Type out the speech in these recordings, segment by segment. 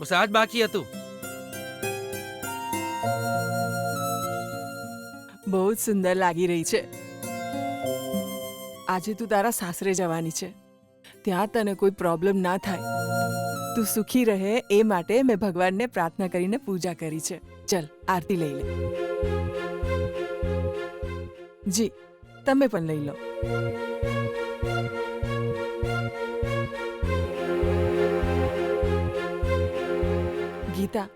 બસ આ જ બાકી હતું. બહુ જ સુંદર લાગી રહી છે. આજે તું તારા સાસરે જવાની છે. ત્યાં તને કોઈ પ્રોબ્લેમ ના થાય, તું સુખી રહે એ માટે મેં ભગવાનને પ્રાર્થના કરીને પૂજા કરી છે. ચલ આરતી લઈ લે. જી તમે પણ લઈ લો. ગીતા,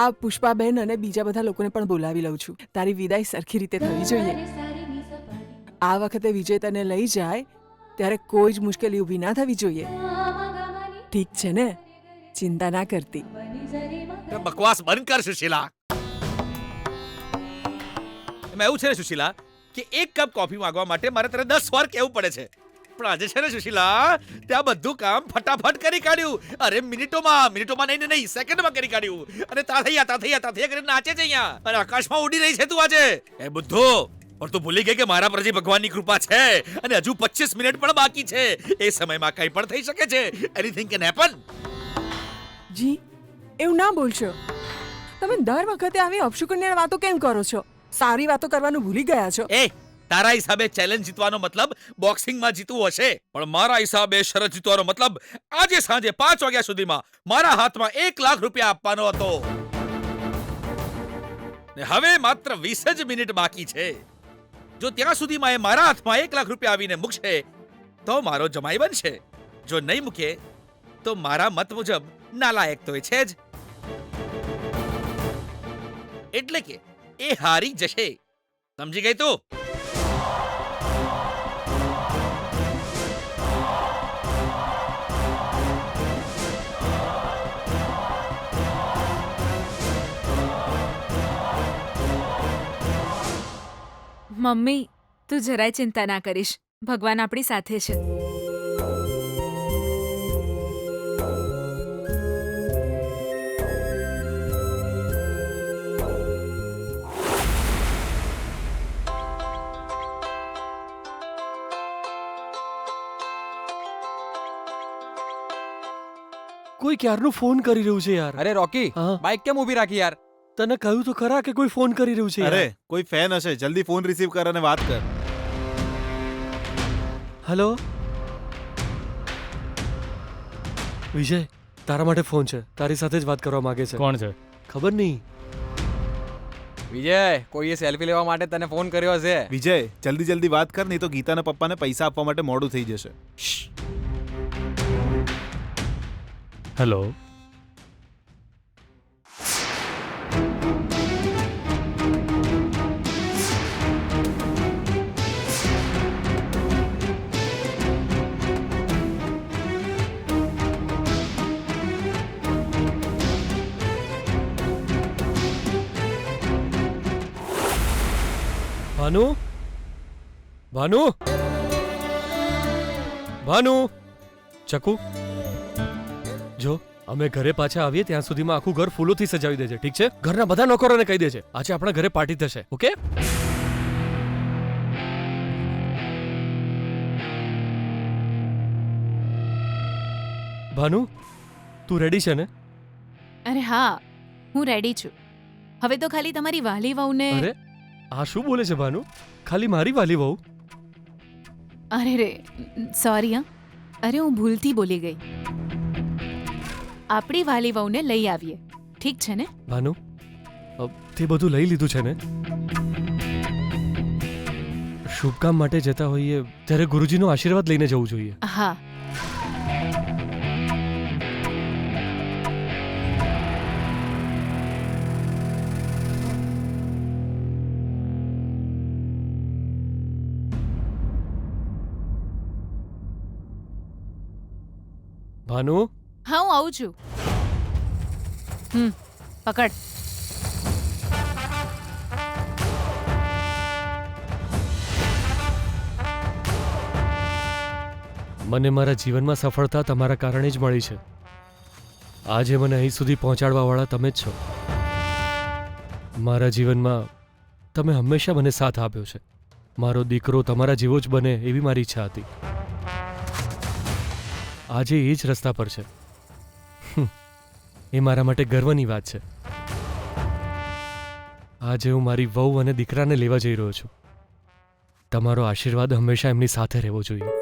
આ પુષ્પાબેન અને બીજા બધા લોકોને પણ બોલાવી લઉં છું. તારી વિદાય સરખી રીતે થવી જોઈએ. આ વખતે વિજય તને લઈ જાય ત્યારે કોઈ જ મુશ્કેલી ઊભી ના થવી જોઈએ. ઠીક છે ને? ચિંતા ના કરતી. બકવાસ બંધ કર સુશીલા. એમાં એવું છે ને સુશીલા કે એક કપ કોફી માંગવા માટે મારે તને 10 વાર કહેવું પડે છે. પણ આજે છે ને સુશીલા, ત્યાં બધું કામ ફટાફટ કરી કાઢ્યું. અરે મિનિટોમાં નહીં સેકન્ડમાં કરી કાઢ્યું. અને તા થૈયા કરીને નાચે છે અહીંયા. અને આકાશમાં ઉડી રહી છે તું આજે. એ બુદ્ધો, પણ તું ભૂલી ગઈ કે મારા પર જે ભગવાનની કૃપા છે અને હજુ 25 મિનિટ પણ બાકી છે. એ સમયમાં કંઈ પણ થઈ શકે છે. Anything can happen. જી એવું ના બોલશો. તમે દર વખતે આવી અપશુકન્યા વાતો કેમ કરો છો? સારી વાતો કરવાનું ભૂલી ગયા છો. એ તારા હિસાબે ચેલેન્જ જીતવાનો મતલબ બોક્સિંગમાં જીતવું હશે, પણ મારા હિસાબે શરત જીતવાનો મતલબ આજે સાંજે 5 વાગ્યા સુધીમાં મારા હાથમાં 1 લાખ રૂપિયા આપવાનો હતો. ને હવે માત્ર 20 જ મિનિટ બાકી છે. જો ત્યાં સુધીમાં એ મારા હાથમાં 1 લાખ રૂપિયા આવીને મૂકશે તો મારો જમાઈ બનશે. જો નહીં મૂકે તો મારા મત મુજબ નાલાયક તો એ છે જ. એટલે કે એ હારી જશે. સમજી ગઈ તું? મમ્મી, તું જરાય ચિંતા ના કરીશ. ભગવાન આપણી સાથે છે. કોઈ ક્યારનું ફોન કરી રહ્યું છે યાર. અરે રોકી, હા? બાઇક કેમ ઊભી રાખી યાર? તને કહ્યું તો ખરા કે કોઈ ફોન કરી રહ્યું છે યાર. અરે કોઈ ફેન હશે, જલ્દી ફોન રિસીવ કર અને વાત કર. હેલો વિજય, તારા માટે ફોન છે. તારી સાથે જ વાત કરવા માંગે છે. કોણ છે? ખબર નહીં. વિજય, કોઈએ સેલ્ફી લેવા માટે તને ફોન કર્યો હશે. વિજય, જલ્દી વાત કર, નહીં તો ગીતાના પપ્પાને પૈસા આપવા માટે મોડું થઈ જશે. હેલો. ભાનુ, ભાનુ, ભાનુ, ચકુ, જો અમે ઘરે પાછા આવીએ ત્યાં સુધીમાં આખું ઘર ફૂલોથી સજાવી દેજે, ઠીક છે? ઘરના બધા નોકરોને કહી દેજે આજે આપણા ઘરે પાર્ટી થશે. ઓકે? ભાનુ, તું રેડી છે ને? અરે હા, હું રેડી છું. હવે તો ખાલી તમારી વાલી વહુને. અરે આ શું બોલે છે ભાનુ? ખાલી મારી વાલી વહુ? અરે રે, સોરી હા. અરે હું ભૂલથી બોલી ગઈ. આપણી વાલી વહુને લઈ આવીએ, ઠીક છે ને? ભાનુ, તે બધું લઈ લીધું છે ને? શુભ કામ માટે જતા હોઈએ ત્યારે ગુરુજીનો આશીર્વાદ લઈને જવું જોઈએ. હા. ભાનુ, હા, હું આવું છું. પકડ. મને મારા જીવનમાં સફળતા તમારા કારણે જ મળી છે. આજે મને અહીં સુધી પહોંચાડવાવાળા તમે જ છો. મારા જીવનમાં તમે હંમેશા મને સાથ આપ્યો છે. મારો દીકરો તમારા જેવો જ બને એવી મારી ઈચ્છા હતી. આજે એ જ રસ્તા પર છે. એ મારા માટે ગર્વની વાત છે. આજે હું મારી વહુ અને દીકરાને લેવા જઈ રહ્યો છું. તમારો આશીર્વાદ હંમેશા એમની સાથે રહેવો જોઈએ.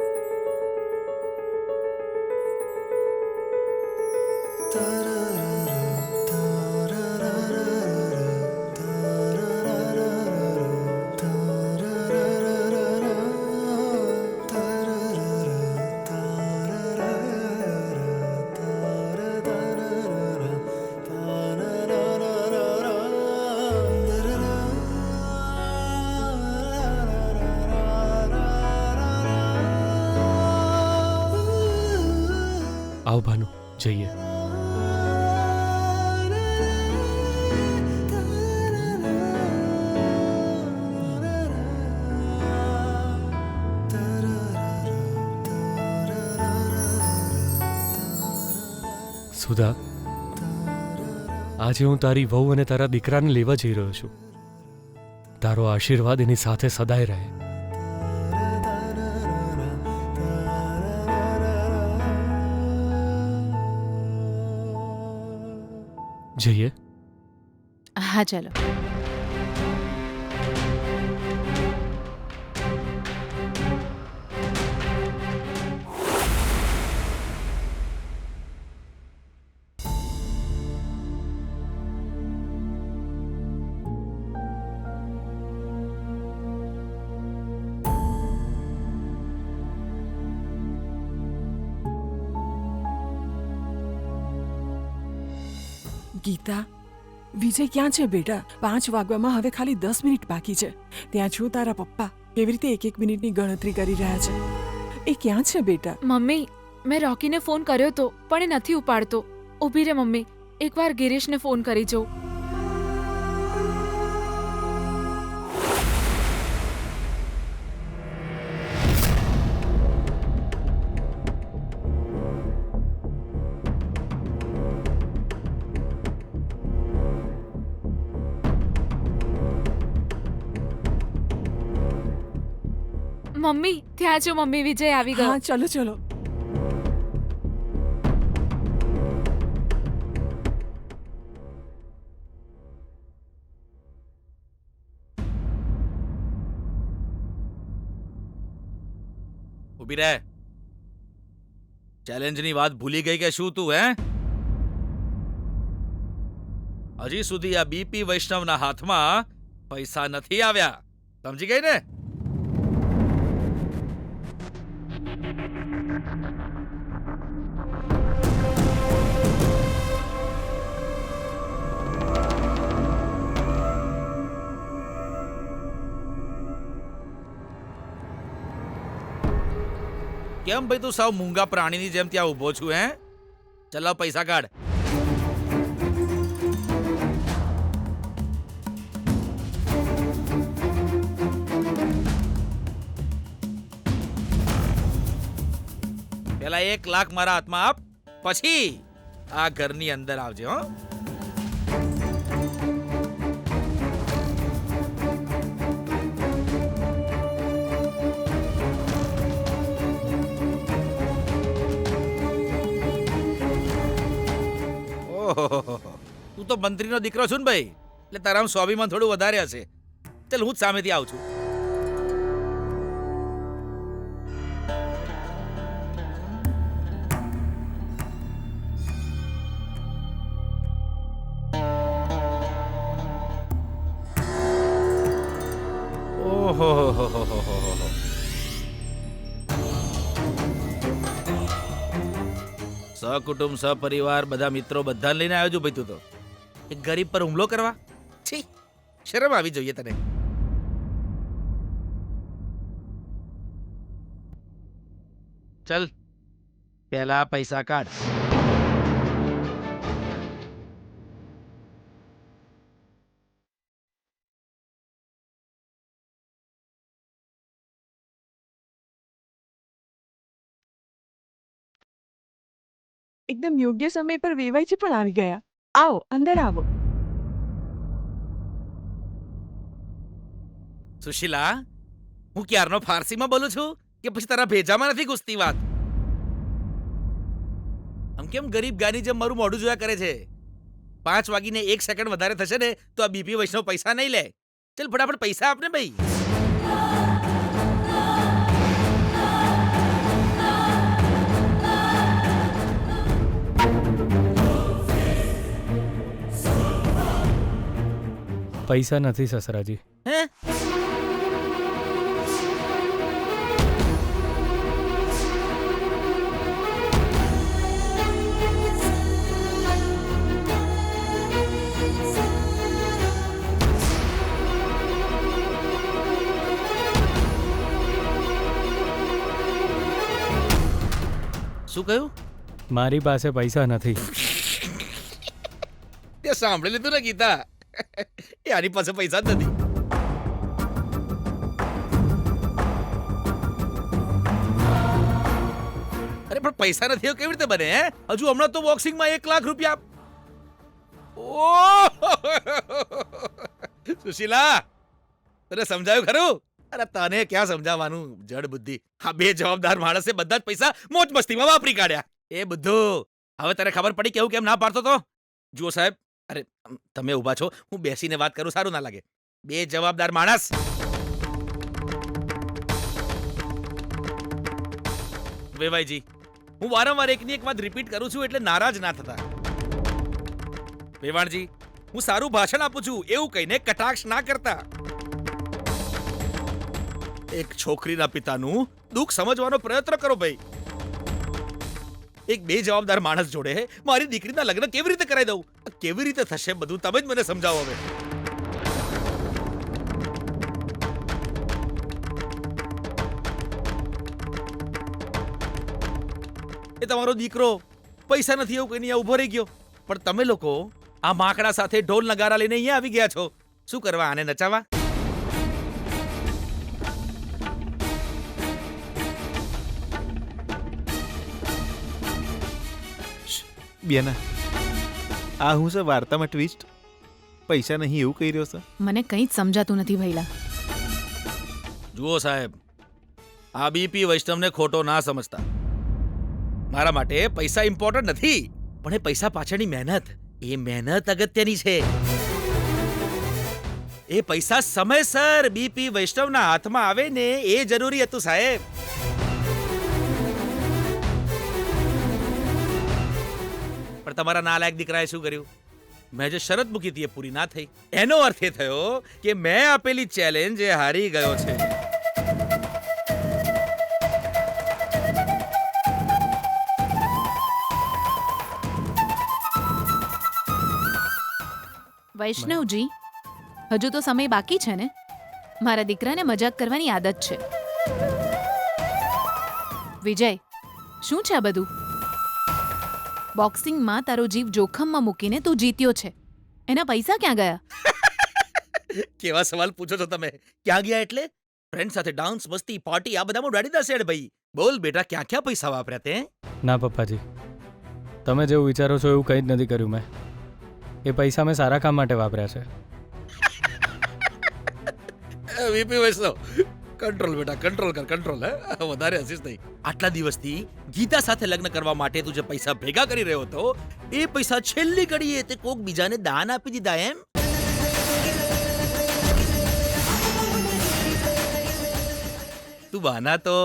આવ ભાનુ, જઈએ. સુધા, આજે હું તારી વહુ અને તારા દીકરાને લેવા જઈ રહ્યો છું. તારો આશીર્વાદ એની સાથે સદાય રહે. જઈએ. હા ચાલો. ગીતા, વિજય ક્યાં છે બેટા? 5 વાગવામાં હવે ખાલી 10 મિનિટ બાકી છે. ત્યાં છો તારા પપ્પા કેવી રીતે 1-1 મિનિટની ગણતરી કરી રહ્યા છે. એ ક્યાં છે બેટા? મમ્મી, મેં રોકીને ફોન કર્યો તો પણ એ નથી ઉપાડતો. ઊભી રે મમ્મી, એકવાર ગિરીશને ફોન કરી જોઉં. મમ્મી, ત્યાં જો મમ્મી, વિજય આવી ગયો. હા, ચલો ચલો. ઊભી રહે. ચેલેન્જની વાત ભૂલી ગઈ કે શું તું? હજી સુધી આ બીપી વૈષ્ણવના હાથમાં પૈસા નથી આવ્યા. સમજી ગઈ ને? કેમ ભાઈ તું સાવ મૂંગા પ્રાણીની જેમ ત્યાં ઊભો છું? ચલાવ, પૈસા કાઢ. પેલા 1 લાખ મારા હાથમાં આપ, પછી આ ઘરની અંદર આવજે. હો, તું તો મંત્રીનો દીકરો છું ને ભાઈ, એટલે તારામાં સ્વાભિમાન થોડું વધારે હશે. ચાલ, હું જ સામેથી આવું છું. ઓહો, સકુટુંબ સપરિવાર બધા મિત્રો બધાને લઈને આવ્યો છું ભાઈ. તું તો એક ગરીબ પર હુમલો કરવા? છી, શરમ આવી જોઈએ તને. ચલ, પહેલા પૈસા કાઢ. એકદમ યોગ્ય સમય પર વેવાઈજી પણ આવી ગયા. આવો, અંદર આવો. સુશીલા, હું ક્યારનો ફારસીમાં બોલું છું કે પછી તારા ભેજામાં નથી ઘૂસતી વાત? આમ કેમ ગરીબ ગાની જેમ મારું મોઢું જોયા કરે છે? 5:01 વધારે થશે ને તો આ બીપી વૈષ્ણવ પૈસા નહીં લે. ચલ ફટાફટ પૈસા આપને ભાઈ. પૈસા નથી સસરાજી. હે શું કહ્યું? મારી પાસે પૈસા નથી. તે સાંભળી લીધું ને ગીતા? એ આની પાસે પૈસા જ નથી. અરે પણ પૈસા નથી એવું કેવી રીતે બને? હે હજુ હમણાં તો બોક્સિંગમાં 1 લાખ રૂપિયા. ઓહ! સુશીલા, તને સમજાયું ખરું? અરે તને ક્યાં સમજાવવાનું, જડ બુદ્ધિ. આ બે જવાબદાર માણસે બધા જ પૈસા મોજ મસ્તીમાં વાપરી કાઢ્યા. એ બધું હવે તને ખબર પડી કેવું કેમ ના પાડતો તો? જુઓ સાહેબ, અરે તમે ઊભા છો, હું બેસીને વાત કરું, સારું ના લાગે. બે જવાબદાર માણસ. વેવાઈજી, હું વારંવાર એકની એક વાત રિપીટ કરું છું એટલે નારાજ ના થતા. વેવાણજી, હું સારું ભાષણ આપું છું એવું કહીને કટાક્ષ ના કરતા. એક છોકરીના પિતાનું દુઃખ સમજવાનો પ્રયત્ન કરો ભાઈ. એક બે જવાબદાર માણસ જોડે મારી દીકરીના લગ્ન કેવી રીતે કરાવી દઉં? કેવી રીતે થશે બધું તમે જ મને સમજાવો હવે. એ તમારો દીકરો પૈસા નથી એવું કહીને અહીંયા ઊભો રહી ગયો, પણ તમે લોકો આ માકડા સાથે ઢોલ નગારા લઈને અહીંયા આવી ગયા છો. શું કરવા, આને નચાવા? બેના, આ હું છે વાર્તામાં ટ્વિસ્ટ? પૈસા નહીં એવું કહી રહ્યો છે? મને કંઈ જ સમજાતું નથી ભૈલા. જુઓ સાહેબ, આ બીપી વૈષ્ણવને ખોટો ના સમજતા. મારા માટે પૈસા ઇમ્પોર્ટન્ટ નથી, પણ એ પૈસા પાછળની મહેનત, એ મહેનત અગત્યની છે. એ પૈસા સમયસર બીપી વૈષ્ણવના હાથમાં આવે ને એ જરૂરી હતું સાહેબ. પણ તમારા નાલાયક દીકરાએ શું કર્યું? મેં જે શરત મૂકી હતી એ પૂરી ના થઈ. એનો અર્થ એ થયો કે મેં આપેલી ચેલેન્જ એ હારી ગયો છે. વૈષ્ણવજી, હજુ તો સમય બાકી છે ને? મારા દીકરાને મજાક કરવાની આદત છે. વિજય, શું છે આ બધું? બોક્સિંગમાં તારો જીવ જોખમમાં મૂકીને તું જીત્યો છે, એના પૈસા ક્યાં ગયા? કેવા સવાલ પૂછો છો તમે? ક્યાં ગયા એટલે? ફ્રેન્ડ સાથે ડાન્સ, મસ્તી, પાર્ટી આ બધામાં ઉડાડી દેશે ભાઈ. બોલ બેટા, ક્યાં ક્યાં પૈસા વાપર્યા તે? ના પપ્પાજી, તમે જેવું વિચારો છો એવું કંઈ જ નથી કર્યું મેં. એ પૈસા મેં સારા કામ માટે વાપર્યા છે. વીપી વૈષ્ણવ, કંટ્રોલ બેટા, કંટ્રોલ કર, કંટ્રોલ. હે વધારે હસીશ નહીં. આટલા દિવસથી ગીતા સાથે લગ્ન કરવા માટે તું જે પૈસા ભેગા કરી રહ્યો હતો, એ પૈસા છેલ્લી ઘડીએ તે કોક બીજાને દાન આપી દીધા એમ? તું બહાના તો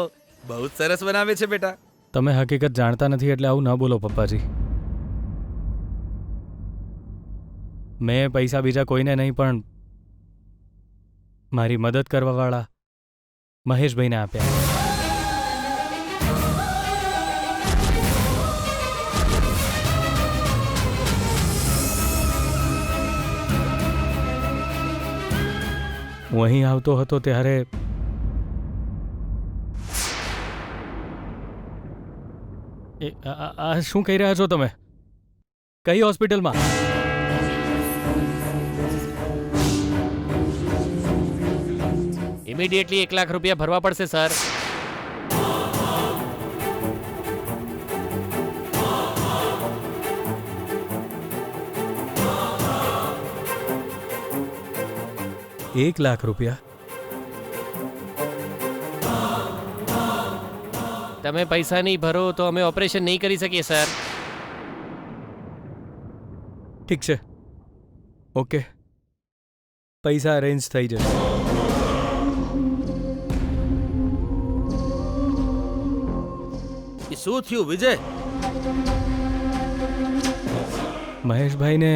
બહુ જ સરસ બનાવે છે બેટા. તમે હકીકત જાણતા નથી એટલે આવું ન બોલો પપ્પાજી. મેં પૈસા બીજા કોઈને નહીં પણ મારી મદદ કરવાવાળા મહેશભાઈને આપ્યા. હું અહીં આવતો હતો ત્યારે આ શું કહી રહ્યા છો તમે? કઈ હોસ્પિટલમાં? ઇમિડિયેટલી 1 લાખ રૂપિયા ભરવા પડશે સર. ₹1 લાખ? તમે પૈસા નહીં ભરો તો અમે ઓપરેશન નહીં કરી શકીએ સર. ઠીક છે, ઓકે, પૈસા અરેન્જ થઈ જશે. એ શું થયું વિજય? મહેશભાઈને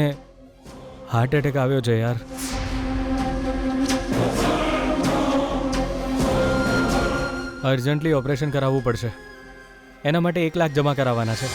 હાર્ટ એટેક આવ્યો છે યાર. અર્જન્ટલી ઓપરેશન કરાવવું પડશે. એના માટે 1 લાખ જમા કરાવવાના છે.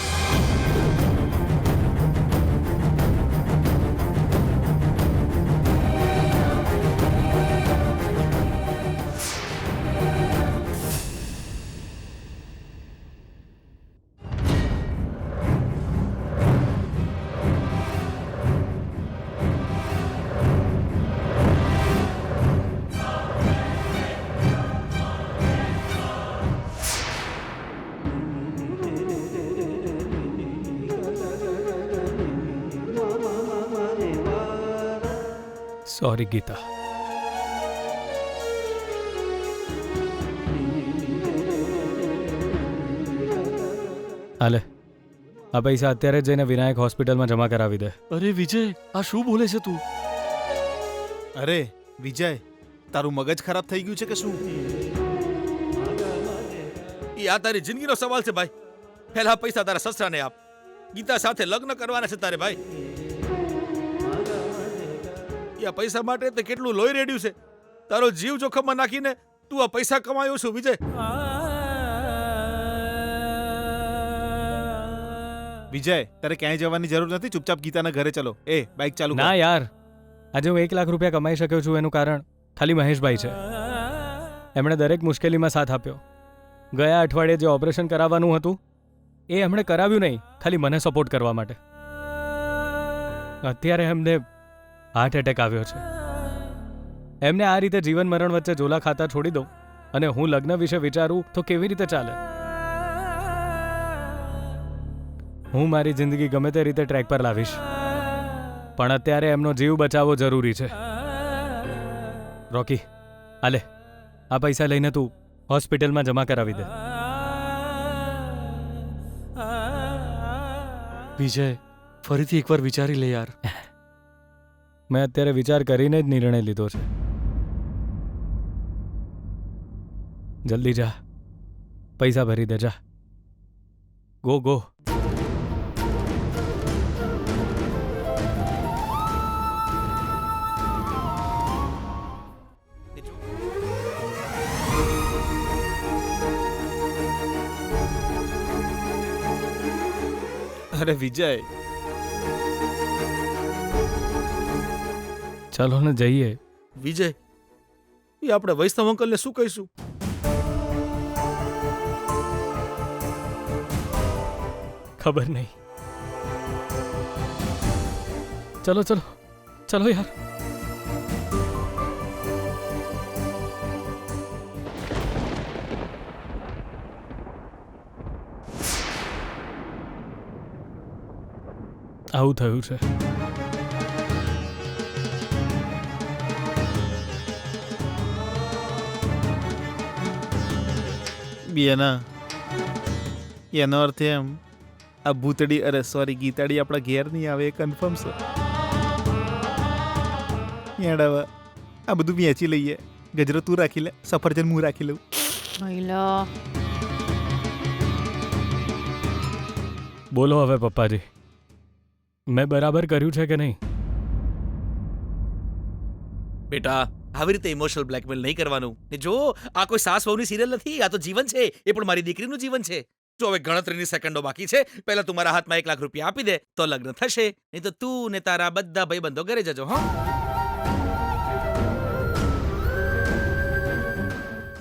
સોરી ગીતા. હાલે, આ પૈસા અત્યારે જ જઈને વિનાયક હોસ્પિટલમાં જમા કરાવી દે. અરે વિજય, આ શું બોલે છે તું? અરે વિજય, તારું મગજ ખરાબ થઈ ગયું છે કે શું? એ આ તારી જિંદગીનો સવાલ છે ભાઈ. પહેલા પૈસા તારા સસરાને આપ. ગીતા સાથે લગ્ન કરવાના છે તારે ભાઈ. આ પૈસા માટે તે કેટલું લોહી રેડ્યું છે. તારો જીવ જોખમમાં નાખીને તું આ પૈસા કમાયો છું વિજય. વિજય, તારે ક્યાંય જવાની જરૂર નથી. ચૂપચાપ ગીતાના ઘરે ચલો. એ બાઇક ચાલુ કર. ના યાર, આજે હું 1 લાખ રૂપિયા કમાઈ શક્યો છું એનું કારણ ખાલી મહેશભાઈ છે. એમણે દરેક મુશ્કેલીમાં સાથ આપ્યો. ગયા અઠવાડિયે જે ઓપરેશન કરાવવાનું હતું એ એમણે કરાવ્યું નહીં, ખાલી મને સપોર્ટ કરવા માટે. અત્યારે એમને હાર્ટ એટેક આવ્યો છે. એમને આ રીતે જીવન મરણ વચ્ચે ઝોલા ખાતા છોડી દઉં અને હું લગ્ન વિશે વિચારું તો કેવી રીતે ચાલે? હું મારી જિંદગી ગમે તે રીતે ટ્રેક પર લાવીશ, પણ અત્યારે એમનો જીવ બચાવવો જરૂરી છે. રોકી, આલે, આ પૈસા લઈને તું હોસ્પિટલમાં જમા કરાવી દે. વિજય, ફરીથી એકવાર વિચારી લે યાર. મેં અત્યારે વિચાર કરીને જ નિર્ણય લીધો છે. જલ્દી જા, પૈસા ભરી દે. જા, ગો ગો. અરે વિજય, ચલો ને જઈએ. વિજય, એ આપણે વૈષ્ણવ અંકલને શું કહીશું? ખબર નહીં. ચલો ચલો ચલો યાર. આવું થયું છે. બેના, એનો અર્થ એમ, આ ભૂતડી, અરે સોરી ગીતાડી આપણા ઘેર નહીં આવે એ કન્ફર્મ છે. યાડાવા, આ બધું વેચી લઈએ. ગજરો તું રાખી લે, સફરજન હું રાખી લઉં. બોલો હવે પપ્પાજી, મેં બરાબર કર્યું છે કે નહીં? બેટા, આવી રીતે ઇમોશનલ બ્લેકમેલ નહીં કરવાનું. ને જો, આ કોઈ સાસ વહુની સિરિયલ નથી, આ તો જીવન છે. એ પણ મારી દીકરીનું જીવન છે. જો હવે ગણતરીની સેકન્ડો બાકી છે. પહેલા તું મારા હાથમાં 1 લાખ રૂપિયા આપી દે તો લગ્ન થશે. નહીં તો તું ને તારા બધા ભાઈબંધો ઘરે જજો. હા,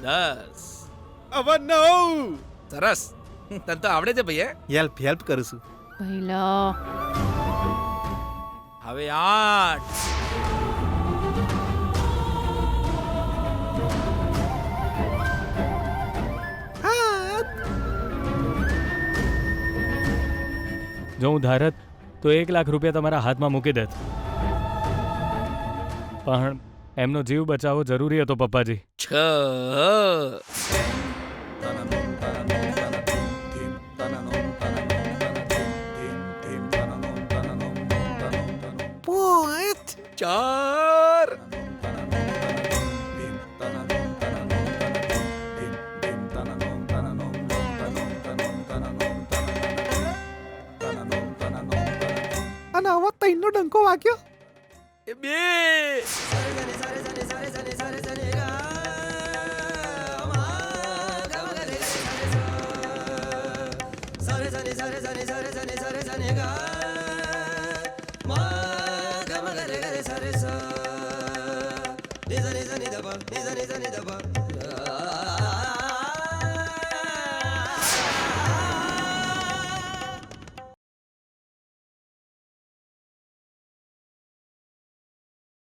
10. હવે 9. સરસ. તને તો આવડે છે ભાઈ. હેલ્પ કરું છું. હવે 8. જો હું ધારત તો 1 લાખ રૂપિયા તમારા હાથમાં મૂકી દેત, પણ એમનો જીવ બચાવવો જરૂરી હતો પપ્પાજી. 6. ચાર અને આવા તઈનો ડંકો વાગ્યો. એ બે Ni